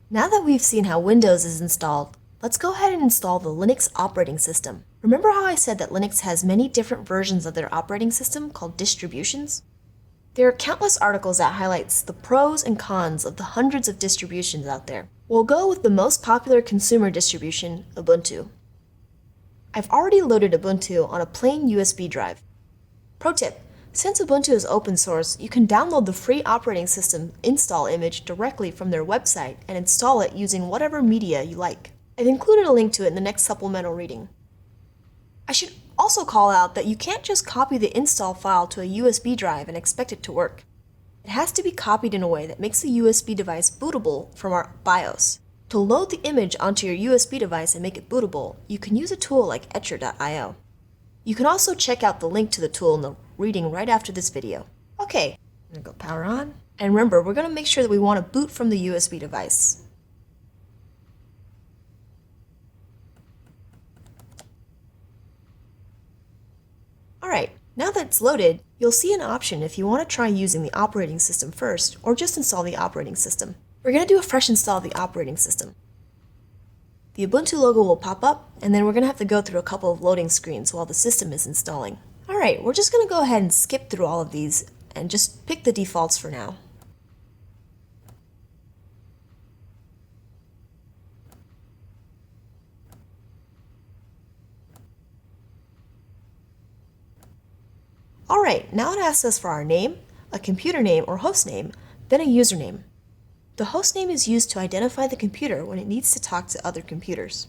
Now that we've seen how Windows is installed, let's go ahead and install the Linux operating system. Remember how I said that Linux has many different versions of their operating system called distributions? There are countless articles that highlights the pros and cons of the hundreds of distributions out there. We'll go with the most popular consumer distribution, Ubuntu. I've already loaded Ubuntu on a plain USB drive. Pro tip: since Ubuntu is open source, you can download the free operating system install image directly from their website and install it using whatever media you like. I've included a link to it in the next supplemental reading. I should also call out that you can't just copy the install file to a USB drive and expect it to work. It has to be copied in a way that makes the USB device bootable from our BIOS. To load the image onto your USB device and make it bootable, you can use a tool like Etcher.io. You can also check out the link to the tool in the reading right after this video. Okay, I'm gonna go power on. And remember, we're gonna make sure that we want to boot from the USB device. Alright, now that it's loaded, you'll see an option if you want to try using the operating system first, or just install the operating system. We're going to do a fresh install of the operating system. The Ubuntu logo will pop up, and then we're going to have to go through a couple of loading screens while the system is installing. Alright, we're just going to go ahead and skip through all of these, and just pick the defaults for now. Alright, now it asks us for our name, a computer name or host name, then a username. The host name is used to identify the computer when it needs to talk to other computers.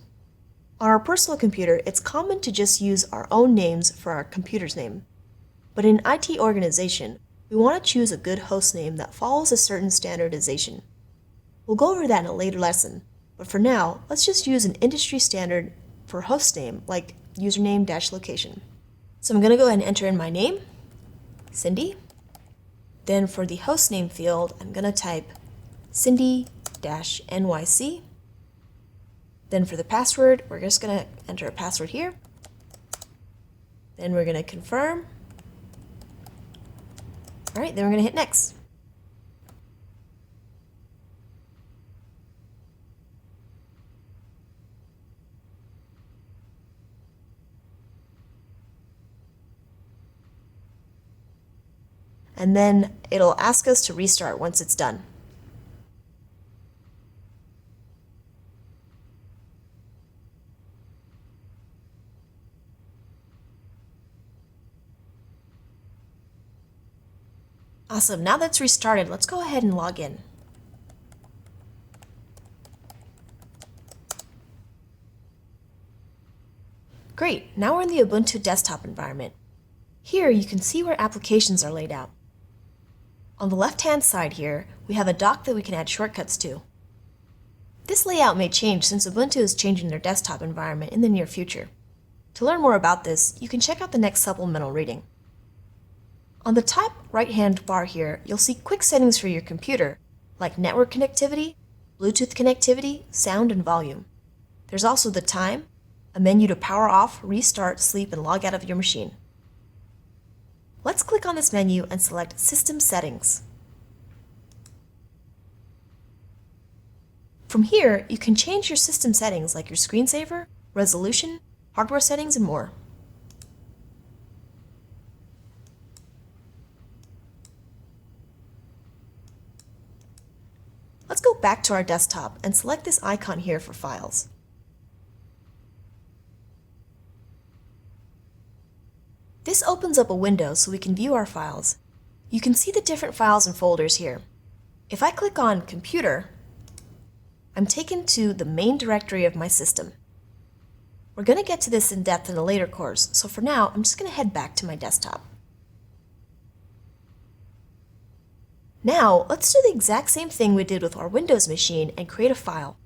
On our personal computer, it's common to just use our own names for our computer's name. But in IT organization, we want to choose a good host name that follows a certain standardization. We'll go over that in a later lesson, but for now, let's just use an industry standard for host name like username-location. So I'm going to go ahead and enter in my name, Cindy. Then for the host name field, I'm going to type Cindy-NYC. Then for the password, we're just going to enter a password here. Then we're going to confirm. All right, then we're going to hit next. And then it'll ask us to restart once it's done. Awesome, now that's restarted, let's go ahead and log in. Great, now we're in the Ubuntu desktop environment. Here you can see where applications are laid out. On the left-hand side here, we have a dock that we can add shortcuts to. This layout may change since Ubuntu is changing their desktop environment in the near future. To learn more about this, you can check out the next supplemental reading. On the top right-hand bar here, you'll see quick settings for your computer, like network connectivity, Bluetooth connectivity, sound, and volume. There's also the time, a menu to power off, restart, sleep, and log out of your machine. Let's click on this menu and select System Settings. From here, you can change your system settings like your screensaver, resolution, hardware settings, and more. Let's go back to our desktop and select this icon here for files. This opens up a window so we can view our files. You can see the different files and folders here. If I click on Computer, I'm taken to the main directory of my system. We're going to get to this in depth in a later course, so for now, I'm just going to head back to my desktop. Now, let's do the exact same thing we did with our Windows machine and create a file.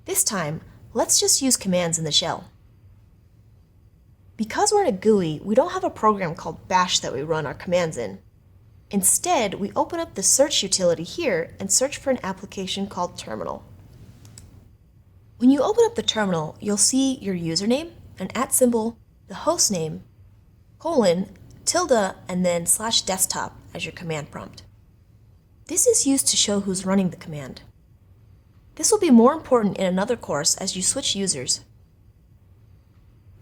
This time, let's just use commands in the shell. Because we're in a GUI, we don't have a program called bash that we run our commands in. Instead, we open up the search utility here and search for an application called Terminal. When you open up the terminal, you'll see your username, an @ symbol, the host name, colon, tilde, and then /desktop as your command prompt. This is used to show who's running the command. This will be more important in another course as you switch users.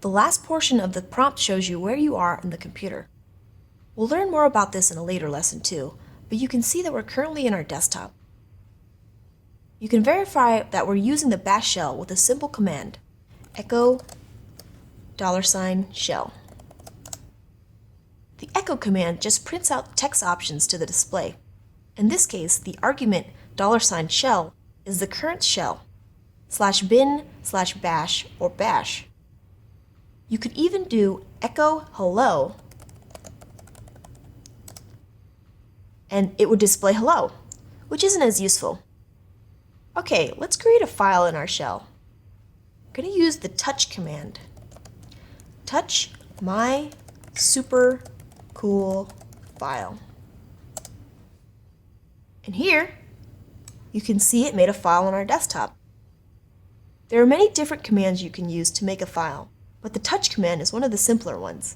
The last portion of the prompt shows you where you are in the computer. We'll learn more about this in a later lesson too, but you can see that we're currently in our desktop. You can verify that we're using the bash shell with a simple command, echo $shell. The echo command just prints out text options to the display. In this case, the argument $shell is the current shell, /bin/bash or bash. You could even do echo hello, and it would display hello, which isn't as useful. Okay, let's create a file in our shell. I'm going to use the touch command. Touch my super cool file. And here, you can see it made a file on our desktop. There are many different commands you can use to make a file, but the touch command is one of the simpler ones.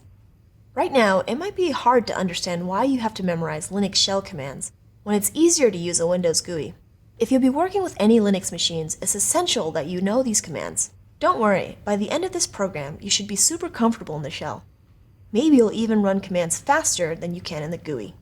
Right now, it might be hard to understand why you have to memorize Linux shell commands when it's easier to use a Windows GUI. If you'll be working with any Linux machines, it's essential that you know these commands. Don't worry, by the end of this program, you should be super comfortable in the shell. Maybe you'll even run commands faster than you can in the GUI.